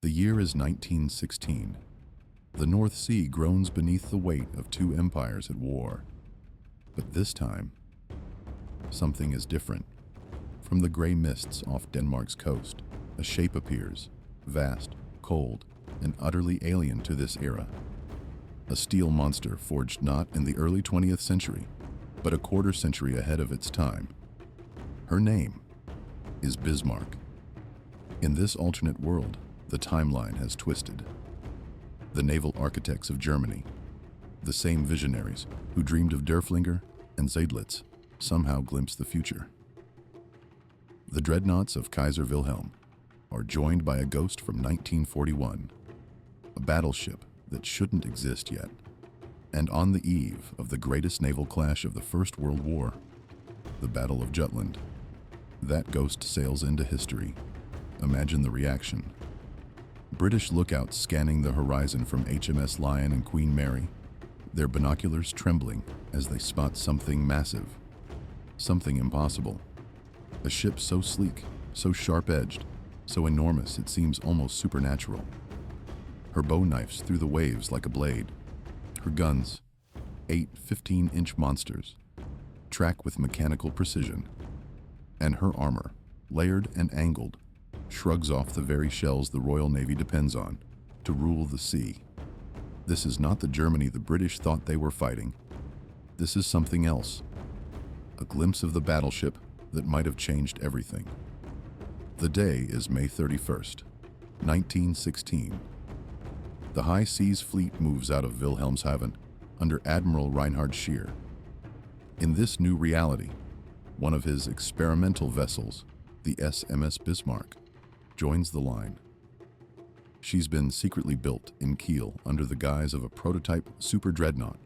The year is 1916. The North Sea groans beneath the weight of two empires at war. But this time, something is different. From the gray mists off Denmark's coast, a shape appears, vast, cold, and utterly alien to this era. A steel monster forged not in the early 20th century, but a quarter century ahead of its time. Her name is Bismarck. In this alternate world, the timeline has twisted. The naval architects of Germany, the same visionaries who dreamed of Derfflinger and Seydlitz, somehow glimpse the future. The dreadnoughts of Kaiser Wilhelm are joined by a ghost from 1941, a battleship that shouldn't exist yet. And on the eve of the greatest naval clash of the First World War, the Battle of Jutland, that ghost sails into history. Imagine the reaction. British lookouts scanning the horizon from HMS Lion and Queen Mary, their binoculars trembling as they spot something massive, something impossible. A ship so sleek, so sharp-edged, so enormous it seems almost supernatural. Her bow knifes through the waves like a blade. Her guns, 8 15-inch monsters, track with mechanical precision. And her armor, layered and angled, shrugs off the very shells the Royal Navy depends on to rule the sea. This is not the Germany the British thought they were fighting. This is something else. A glimpse of the battleship that might have changed everything. The day is May 31st, 1916. The High Seas Fleet moves out of Wilhelmshaven under Admiral Reinhard Scheer. In this new reality, one of his experimental vessels, the SMS Bismarck, joins the line. She's been secretly built in Kiel under the guise of a prototype super dreadnought,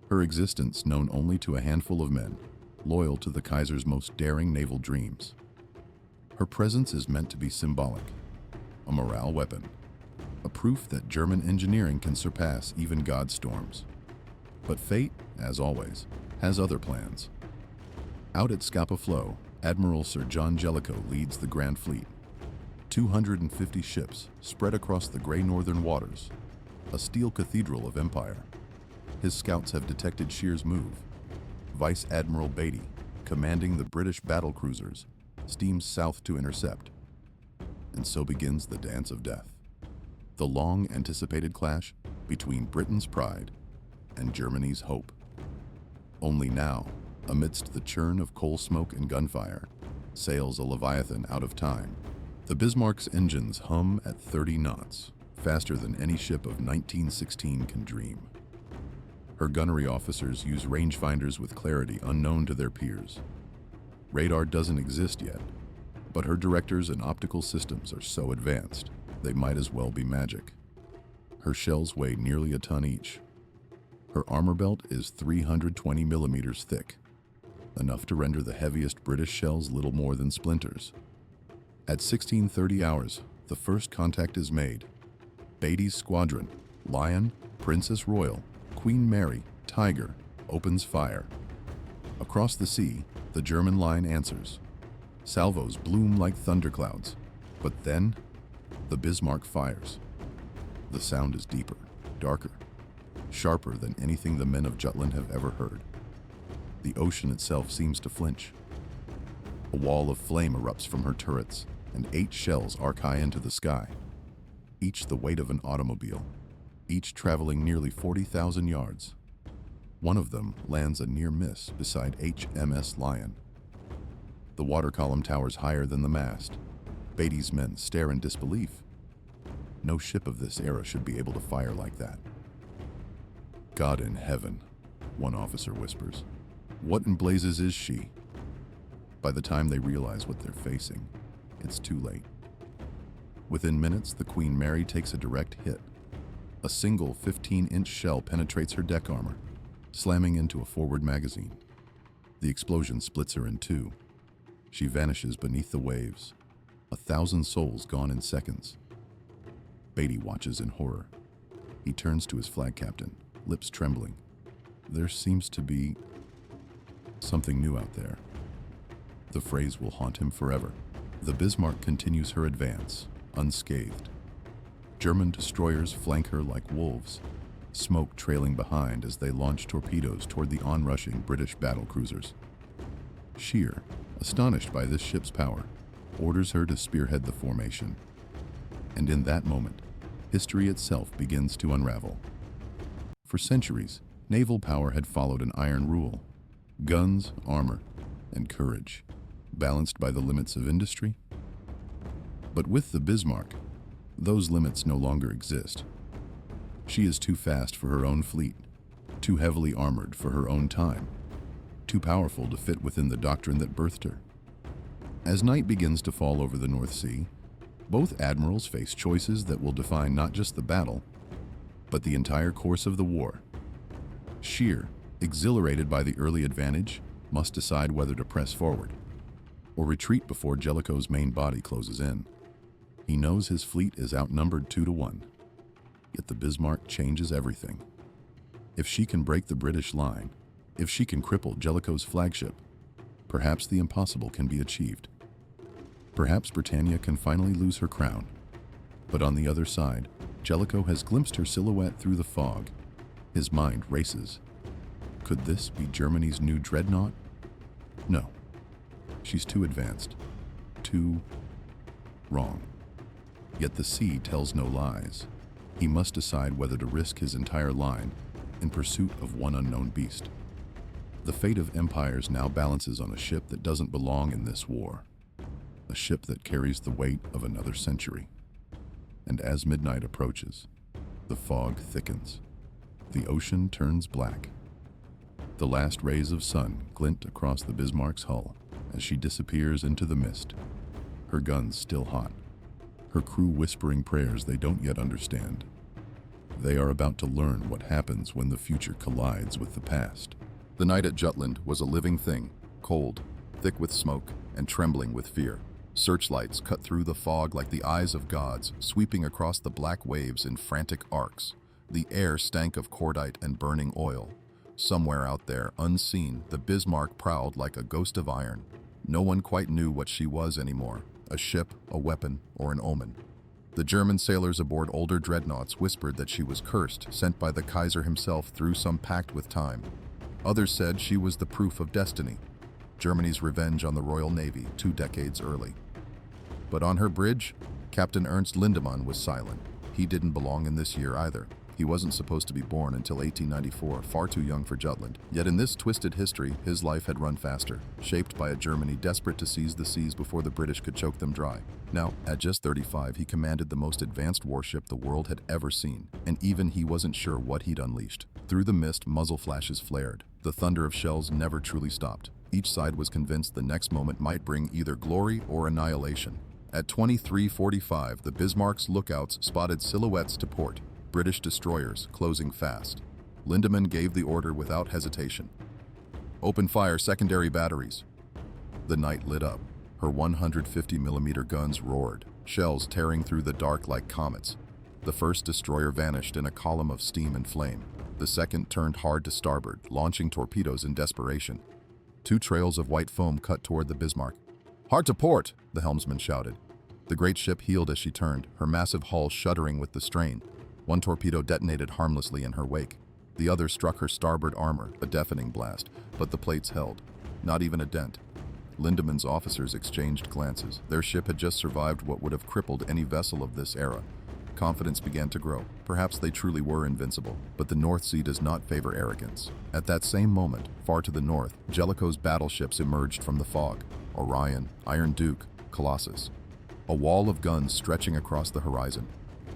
her existence known only to a handful of men, loyal to the Kaiser's most daring naval dreams. Her presence is meant to be symbolic, a morale weapon, a proof that German engineering can surpass even God's storms. But fate, as always, has other plans. Out at Scapa Flow, Admiral Sir John Jellicoe leads the Grand Fleet. 250 ships spread across the gray northern waters, a steel cathedral of empire. His scouts have detected Scheer's move. Vice Admiral Beatty, commanding the British battle cruisers, steams south to intercept. And so begins the dance of death. The long-anticipated clash between Britain's pride and Germany's hope. Only now, amidst the churn of coal smoke and gunfire, sails a Leviathan out of time. The Bismarck's engines hum at 30 knots, faster than any ship of 1916 can dream. Her gunnery officers use rangefinders with clarity unknown to their peers. Radar doesn't exist yet, but her directors and optical systems are so advanced, they might as well be magic. Her shells weigh nearly a ton each. Her armor belt is 320 millimeters thick, enough to render the heaviest British shells little more than splinters. At 16:30 hours, the first contact is made. Beatty's squadron, Lion, Princess Royal, Queen Mary, Tiger, opens fire. Across the sea, the German line answers. Salvos bloom like thunderclouds, but then the Bismarck fires. The sound is deeper, darker, sharper than anything the men of Jutland have ever heard. The ocean itself seems to flinch. A wall of flame erupts from her turrets, and 8 shells arc high into the sky, each the weight of an automobile, each traveling nearly 40,000 yards. One of them lands a near miss beside HMS Lion. The water column towers higher than the mast. Beatty's men stare in disbelief. No ship of this era should be able to fire like that. God in heaven, one officer whispers. What in blazes is she? By the time they realize what they're facing, it's too late. Within minutes, the Queen Mary takes a direct hit. A single 15-inch shell penetrates her deck armor, slamming into a forward magazine. The explosion splits her in two. She vanishes beneath the waves, 1,000 souls gone in seconds. Beatty watches in horror. He turns to his flag captain, lips trembling. There seems to be something new out there. The phrase will haunt him forever. The Bismarck continues her advance, unscathed. German destroyers flank her like wolves, smoke trailing behind as they launch torpedoes toward the onrushing British battlecruisers. Scheer, astonished by this ship's power, orders her to spearhead the formation. And in that moment, history itself begins to unravel. For centuries, naval power had followed an iron rule: guns, armor, and courage, balanced by the limits of industry. But with the Bismarck, those limits no longer exist. She is too fast for her own fleet, too heavily armored for her own time, too powerful to fit within the doctrine that birthed her. As night begins to fall over the North Sea, both admirals face choices that will define not just the battle, but the entire course of the war. Scheer, exhilarated by the early advantage, must decide whether to press forward or retreat before Jellicoe's main body closes in. He knows his fleet is outnumbered 2-1, yet the Bismarck changes everything. If she can break the British line, if she can cripple Jellicoe's flagship, perhaps the impossible can be achieved. Perhaps Britannia can finally lose her crown. But on the other side, Jellicoe has glimpsed her silhouette through the fog. His mind races. Could this be Germany's new dreadnought? No. She's too advanced. Too wrong. Yet the sea tells no lies. He must decide whether to risk his entire line in pursuit of one unknown beast. The fate of empires now balances on a ship that doesn't belong in this war. A ship that carries the weight of another century. And as midnight approaches, the fog thickens. The ocean turns black. The last rays of sun glint across the Bismarck's hull as she disappears into the mist, her guns still hot, her crew whispering prayers they don't yet understand. They are about to learn what happens when the future collides with the past. The night at Jutland was a living thing, cold, thick with smoke, and trembling with fear. Searchlights cut through the fog like the eyes of gods, sweeping across the black waves in frantic arcs. The air stank of cordite and burning oil. Somewhere out there, unseen, the Bismarck prowled like a ghost of iron. No one quite knew what she was anymore, a ship, a weapon, or an omen. The German sailors aboard older dreadnoughts whispered that she was cursed, sent by the Kaiser himself through some pact with time. Others said she was the proof of destiny, Germany's revenge on the Royal Navy 2 decades early. But on her bridge, Captain Ernst Lindemann was silent. He didn't belong in this year either. He wasn't supposed to be born until 1894, far too young for Jutland. Yet in this twisted history, his life had run faster, shaped by a Germany desperate to seize the seas before the British could choke them dry. Now, at just 35, he commanded the most advanced warship the world had ever seen, and even he wasn't sure what he'd unleashed. Through the mist, muzzle flashes flared. The thunder of shells never truly stopped. Each side was convinced the next moment might bring either glory or annihilation. At 23:45, the Bismarck's lookouts spotted silhouettes to port. British destroyers closing fast. Lindemann gave the order without hesitation. Open fire, secondary batteries. The night lit up. Her 150mm guns roared, shells tearing through the dark like comets. The first destroyer vanished in a column of steam and flame. The second turned hard to starboard, launching torpedoes in desperation. 2 trails of white foam cut toward the Bismarck. "Hard to port!" the helmsman shouted. The great ship heeled as she turned, her massive hull shuddering with the strain. One torpedo detonated harmlessly in her wake. The other struck her starboard armor, a deafening blast, but the plates held. Not even a dent. Lindemann's officers exchanged glances. Their ship had just survived what would have crippled any vessel of this era. Confidence began to grow. Perhaps they truly were invincible, but the North Sea does not favor arrogance. At that same moment, far to the north, Jellicoe's battleships emerged from the fog. Orion, Iron Duke, Colossus. A wall of guns stretching across the horizon.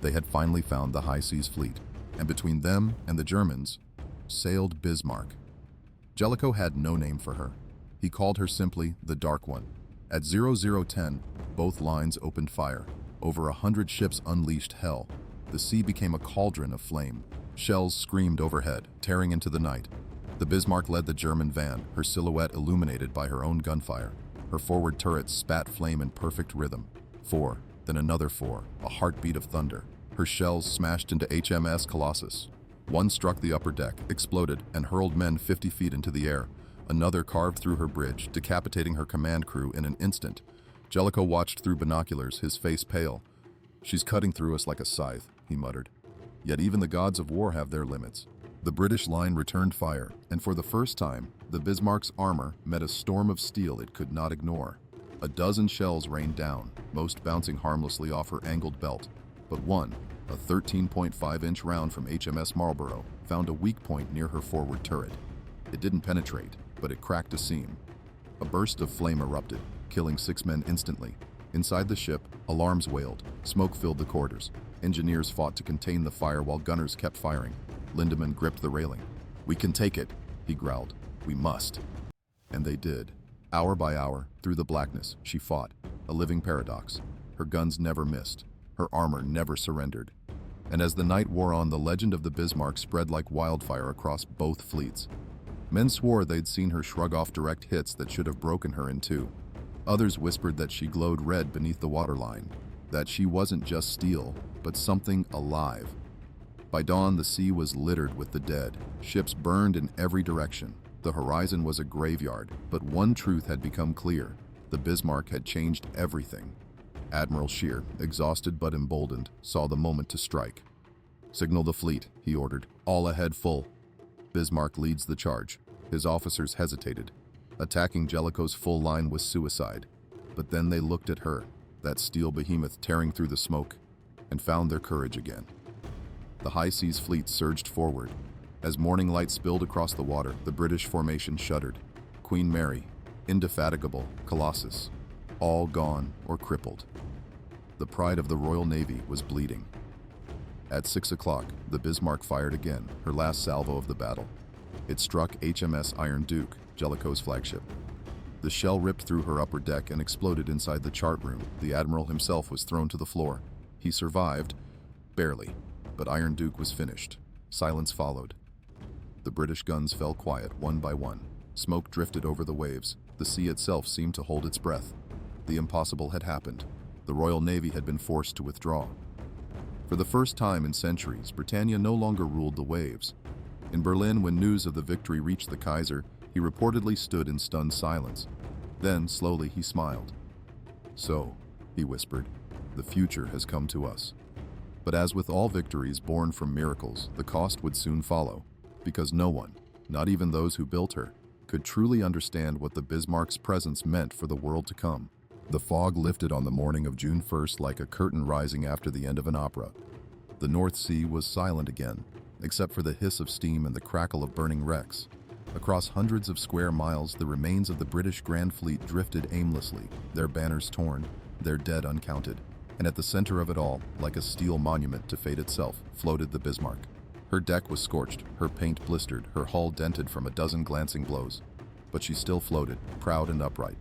They had finally found the high seas fleet, and between them and the Germans sailed Bismarck. Jellicoe had no name for her. He called her simply the Dark One. At 0010, both lines opened fire. Over 100 ships unleashed hell. The sea became a cauldron of flame. Shells screamed overhead, tearing into the night. The Bismarck led the German van, her silhouette illuminated by her own gunfire. Her forward turrets spat flame in perfect rhythm. 4, then another 4, a heartbeat of thunder. Her shells smashed into HMS Colossus. One struck the upper deck, exploded, and hurled men 50 feet into the air. Another carved through her bridge, decapitating her command crew in an instant. Jellicoe watched through binoculars, his face pale. "She's cutting through us like a scythe," he muttered. Yet even the gods of war have their limits. The British line returned fire, and for the first time, the Bismarck's armor met a storm of steel it could not ignore. A dozen shells rained down, most bouncing harmlessly off her angled belt. But one, a 13.5-inch round from HMS Marlborough, found a weak point near her forward turret. It didn't penetrate, but it cracked a seam. A burst of flame erupted, killing 6 men instantly. Inside the ship, alarms wailed. Smoke filled the corridors. Engineers fought to contain the fire while gunners kept firing. Lindemann gripped the railing. "We can take it," he growled. "We must." And they did. Hour by hour, through the blackness, she fought, a living paradox. Her guns never missed. Her armor never surrendered. And as the night wore on, the legend of the Bismarck spread like wildfire across both fleets. Men swore they'd seen her shrug off direct hits that should have broken her in two. Others whispered that she glowed red beneath the waterline, that she wasn't just steel, but something alive. By dawn, the sea was littered with the dead. Ships burned in every direction. The horizon was a graveyard, but one truth had become clear. The Bismarck had changed everything. Admiral Scheer, exhausted but emboldened, saw the moment to strike. "Signal the fleet," he ordered. "All ahead full." Bismarck leads the charge. His officers hesitated. Attacking Jellicoe's full line was suicide. But then they looked at her, that steel behemoth tearing through the smoke, and found their courage again. The high seas fleet surged forward. As morning light spilled across the water, the British formation shuddered. Queen Mary, indefatigable, Colossus, all gone or crippled. The pride of the Royal Navy was bleeding. At 6 o'clock, the Bismarck fired again, her last salvo of the battle. It struck HMS Iron Duke, Jellicoe's flagship. The shell ripped through her upper deck and exploded inside the chart room. The admiral himself was thrown to the floor. He survived, barely, but Iron Duke was finished. Silence followed. The British guns fell quiet one by one. Smoke drifted over the waves. The sea itself seemed to hold its breath. The impossible had happened. The Royal Navy had been forced to withdraw. For the first time in centuries, Britannia no longer ruled the waves. In Berlin, when news of the victory reached the Kaiser, he reportedly stood in stunned silence. Then, slowly, he smiled. "So," he whispered, "the future has come to us." But as with all victories born from miracles, the cost would soon follow, because no one, not even those who built her, could truly understand what the Bismarck's presence meant for the world to come. The fog lifted on the morning of June 1st like a curtain rising after the end of an opera. The North Sea was silent again, except for the hiss of steam and the crackle of burning wrecks. Across hundreds of square miles, the remains of the British Grand Fleet drifted aimlessly, their banners torn, their dead uncounted. And at the center of it all, like a steel monument to fate itself, floated the Bismarck. Her deck was scorched, her paint blistered, her hull dented from a dozen glancing blows. But she still floated, proud and upright.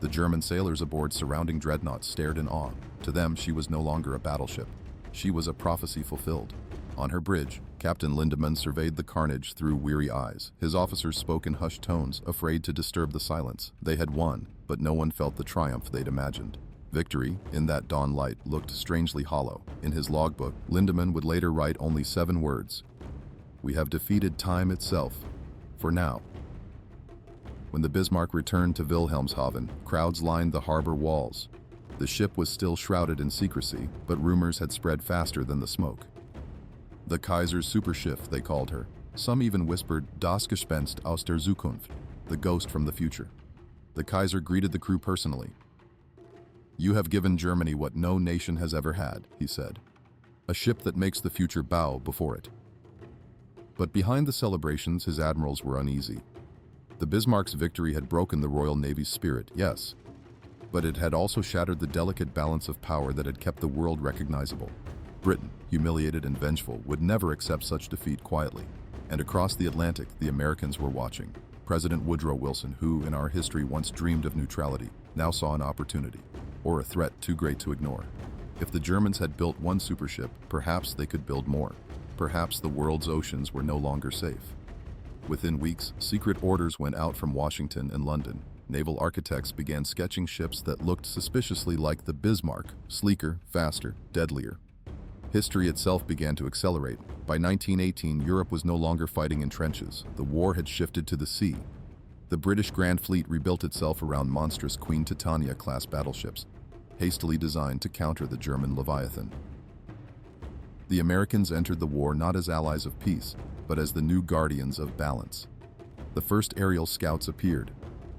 The German sailors aboard surrounding dreadnoughts stared in awe. To them, she was no longer a battleship. She was a prophecy fulfilled. On her bridge, Captain Lindemann surveyed the carnage through weary eyes. His officers spoke in hushed tones, afraid to disturb the silence. They had won, but no one felt the triumph they'd imagined. Victory, in that dawn light, looked strangely hollow. In his logbook, Lindemann would later write only 7 words. "We have defeated time itself, for now." When the Bismarck returned to Wilhelmshaven, crowds lined the harbor walls. The ship was still shrouded in secrecy, but rumors had spread faster than the smoke. The Kaiser's Superschiff, they called her. Some even whispered, "Das Gespenst aus der Zukunft," the ghost from the future. The Kaiser greeted the crew personally. "You have given Germany what no nation has ever had," he said. "A ship that makes the future bow before it." But behind the celebrations, his admirals were uneasy. The Bismarck's victory had broken the Royal Navy's spirit, yes, but it had also shattered the delicate balance of power that had kept the world recognizable. Britain, humiliated and vengeful, would never accept such defeat quietly. And across the Atlantic, the Americans were watching. President Woodrow Wilson, who in our history once dreamed of neutrality, now saw an opportunity, or a threat too great to ignore. If the Germans had built one supership, perhaps they could build more. Perhaps the world's oceans were no longer safe. Within weeks, secret orders went out from Washington and London. Naval architects began sketching ships that looked suspiciously like the Bismarck, sleeker, faster, deadlier. History itself began to accelerate. By 1918, Europe was no longer fighting in trenches. The war had shifted to the sea. The British Grand Fleet rebuilt itself around monstrous Queen Titania-class battleships. hastily designed to counter the German Leviathan. The Americans entered the war not as allies of peace, but as the new guardians of balance. The first aerial scouts appeared,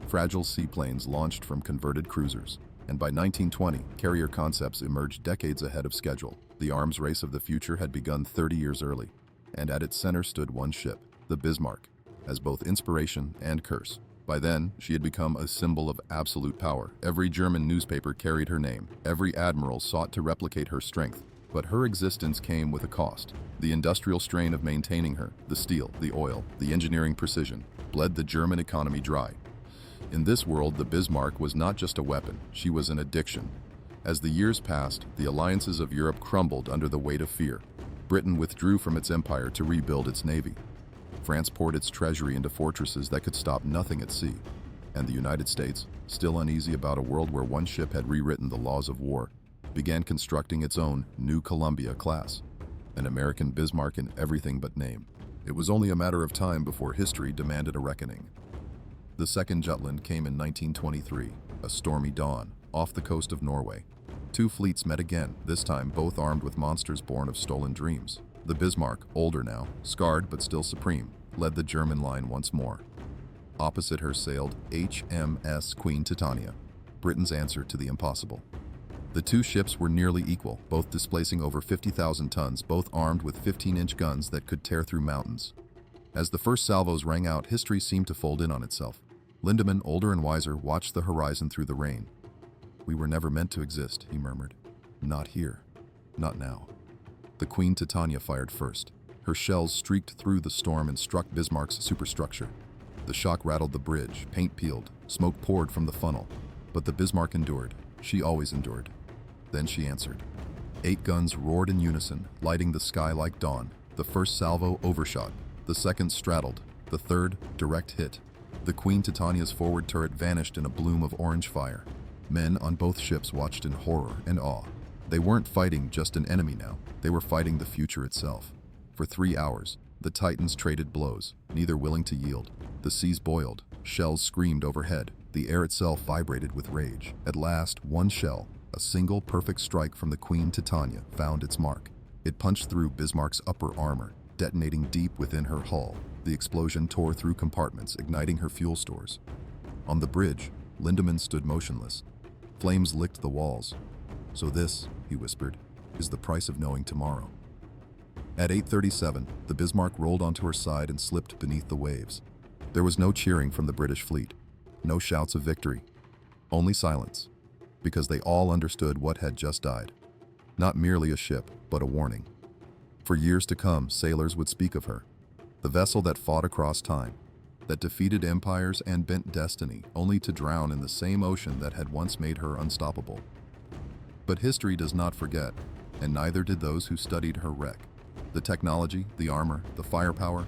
fragile seaplanes launched from converted cruisers, and by 1920, carrier concepts emerged decades ahead of schedule. The arms race of the future had begun 30 years early, and at its center stood one ship, the Bismarck, as both inspiration and curse. By then, she had become a symbol of absolute power. Every German newspaper carried her name. Every admiral sought to replicate her strength. But her existence came with a cost. The industrial strain of maintaining her, the steel, the oil, the engineering precision, bled the German economy dry. In this world, the Bismarck was not just a weapon, she was an addiction. As the years passed, the alliances of Europe crumbled under the weight of fear. Britain withdrew from its empire to rebuild its navy. France poured its treasury into fortresses that could stop nothing at sea. And the United States, still uneasy about a world where one ship had rewritten the laws of war, began constructing its own New Columbia class, an American Bismarck in everything but name. It was only a matter of time before history demanded a reckoning. The Second Jutland came in 1923, a stormy dawn, off the coast of Norway. Two fleets met again, this time both armed with monsters born of stolen dreams. The Bismarck, older now, scarred but still supreme, led the German line once more. Opposite her sailed HMS Queen Titania, Britain's answer to the impossible. The two ships were nearly equal, both displacing over 50,000 tons, both armed with 15-inch guns that could tear through mountains. As the first salvos rang out, history seemed to fold in on itself. Lindemann, older and wiser, watched the horizon through the rain. "We were never meant to exist," he murmured. "Not here. Not now." The Queen Titania fired first. Her shells streaked through the storm and struck Bismarck's superstructure. The shock rattled the bridge, paint peeled, smoke poured from the funnel. But the Bismarck endured. She always endured. Then she answered. 8 guns roared in unison, lighting the sky like dawn. The first salvo overshot. The second straddled. The third, direct hit. The Queen Titania's forward turret vanished in a bloom of orange fire. Men on both ships watched in horror and awe. They weren't fighting just an enemy now. They were fighting the future itself. For 3 hours, the Titans traded blows, neither willing to yield. The seas boiled. Shells screamed overhead. The air itself vibrated with rage. At last, one shell, a single perfect strike from the Queen Titania, found its mark. It punched through Bismarck's upper armor, detonating deep within her hull. The explosion tore through compartments, igniting her fuel stores. On the bridge, Lindemann stood motionless. Flames licked the walls. "So this," he whispered, "is the price of knowing tomorrow." At 8:37, the Bismarck rolled onto her side and slipped beneath the waves. There was no cheering from the British fleet, no shouts of victory, only silence, because they all understood what had just died. Not merely a ship, but a warning. For years to come, sailors would speak of her, the vessel that fought across time, that defeated empires and bent destiny, only to drown in the same ocean that had once made her unstoppable. But history does not forget, and neither did those who studied her wreck. The technology, the armor, the firepower,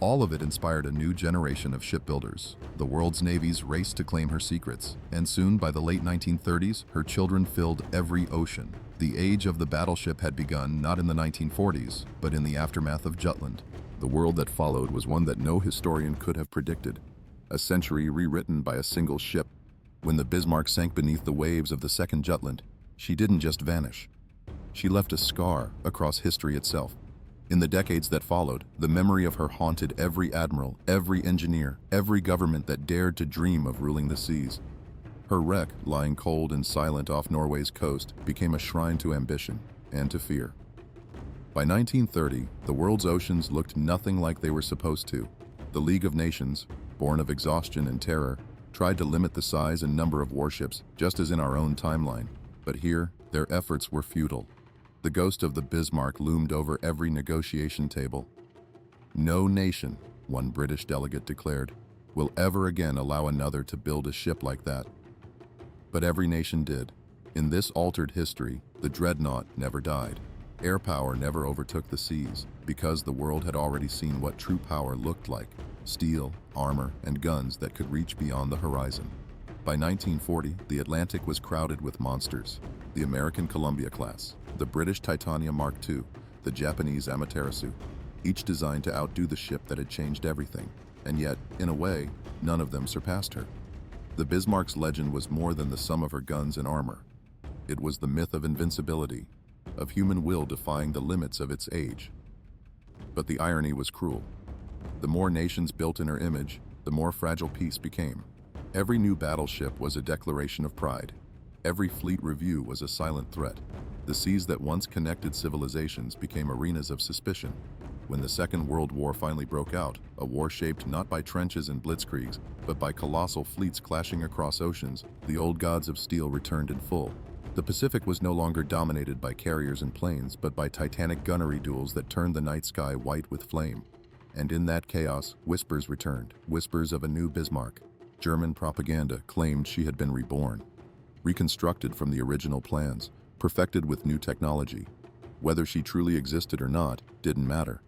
all of it inspired a new generation of shipbuilders. The world's navies raced to claim her secrets, and soon, by the late 1930s, her children filled every ocean. The age of the battleship had begun not in the 1940s, but in the aftermath of Jutland. The world that followed was one that no historian could have predicted. A century rewritten by a single ship. When the Bismarck sank beneath the waves of the Second Jutland, she didn't just vanish. She left a scar across history itself. In the decades that followed, the memory of her haunted every admiral, every engineer, every government that dared to dream of ruling the seas. Her wreck, lying cold and silent off Norway's coast, became a shrine to ambition and to fear. By 1930, the world's oceans looked nothing like they were supposed to. The League of Nations, born of exhaustion and terror, tried to limit the size and number of warships, just as in our own timeline. But here, their efforts were futile. The ghost of the Bismarck loomed over every negotiation table. "No nation," one British delegate declared, "will ever again allow another to build a ship like that." But every nation did. In this altered history, the dreadnought never died. Air power never overtook the seas, because the world had already seen what true power looked like: steel, armor, and guns that could reach beyond the horizon. By 1940, the Atlantic was crowded with monsters. The American Columbia class, the British Titania Mark II, the Japanese Amaterasu, each designed to outdo the ship that had changed everything. And yet, in a way, none of them surpassed her. The Bismarck's legend was more than the sum of her guns and armor. It was the myth of invincibility, of human will defying the limits of its age. But the irony was cruel. The more nations built in her image, the more fragile peace became. Every new battleship was a declaration of pride. Every fleet review was a silent threat. The seas that once connected civilizations became arenas of suspicion. When the Second World War finally broke out, a war shaped not by trenches and blitzkriegs, but by colossal fleets clashing across oceans, the old gods of steel returned in full. The Pacific was no longer dominated by carriers and planes, but by titanic gunnery duels that turned the night sky white with flame. And in that chaos, whispers returned, whispers of a new Bismarck. German propaganda claimed she had been reborn, reconstructed from the original plans, perfected with new technology. Whether she truly existed or not didn't matter.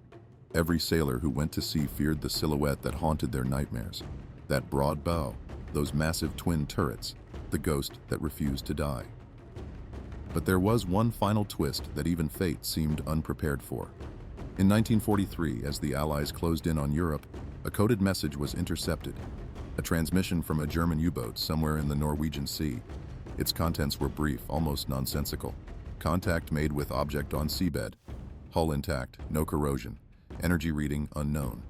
Every sailor who went to sea feared the silhouette that haunted their nightmares. That broad bow, those massive twin turrets, the ghost that refused to die. But there was one final twist that even fate seemed unprepared for. In 1943, as the Allies closed in on Europe, a coded message was intercepted. A transmission from a German U-boat somewhere in the Norwegian Sea. Its contents were brief, almost nonsensical. Contact made with object on seabed. Hull intact, no corrosion. Energy reading unknown.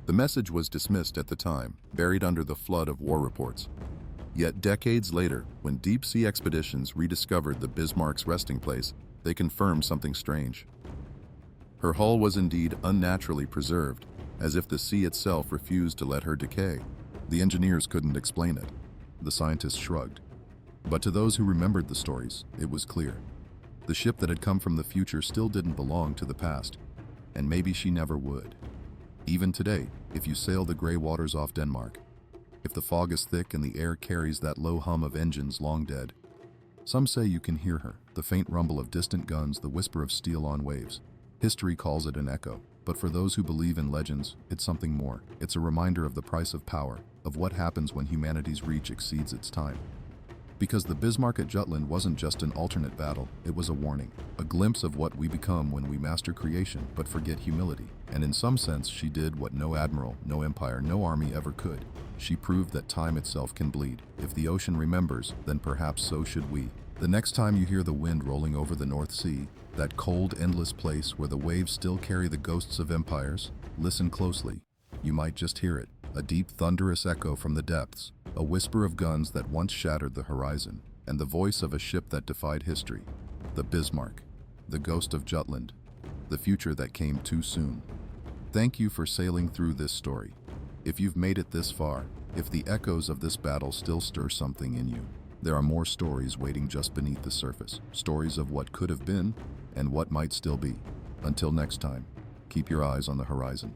The message was dismissed at the time, buried under the flood of war reports. Yet decades later, when deep-sea expeditions rediscovered the Bismarck's resting place, they confirmed something strange. Her hull was indeed unnaturally preserved, as if the sea itself refused to let her decay. The engineers couldn't explain it. The scientists shrugged. But to those who remembered the stories, it was clear. The ship that had come from the future still didn't belong to the past, and maybe she never would. Even today, if you sail the gray waters off Denmark, if the fog is thick and the air carries that low hum of engines long dead, some say you can hear her, the faint rumble of distant guns, the whisper of steel on waves. History calls it an echo, but for those who believe in legends, it's something more. It's a reminder of the price of power, of what happens when humanity's reach exceeds its time. Because the Bismarck at Jutland wasn't just an alternate battle, it was a warning, a glimpse of what we become when we master creation but forget humility. And in some sense, she did what no admiral, no empire, no army ever could. She proved that time itself can bleed. If the ocean remembers, then perhaps so should we. The next time you hear the wind rolling over the North Sea, that cold, endless place where the waves still carry the ghosts of empires, listen closely. You might just hear it, a deep, thunderous echo from the depths, a whisper of guns that once shattered the horizon, and the voice of a ship that defied history. The Bismarck, the ghost of Jutland, the future that came too soon. Thank you for sailing through this story. If you've made it this far, if the echoes of this battle still stir something in you, there are more stories waiting just beneath the surface. Stories of what could have been and what might still be. Until next time, keep your eyes on the horizon.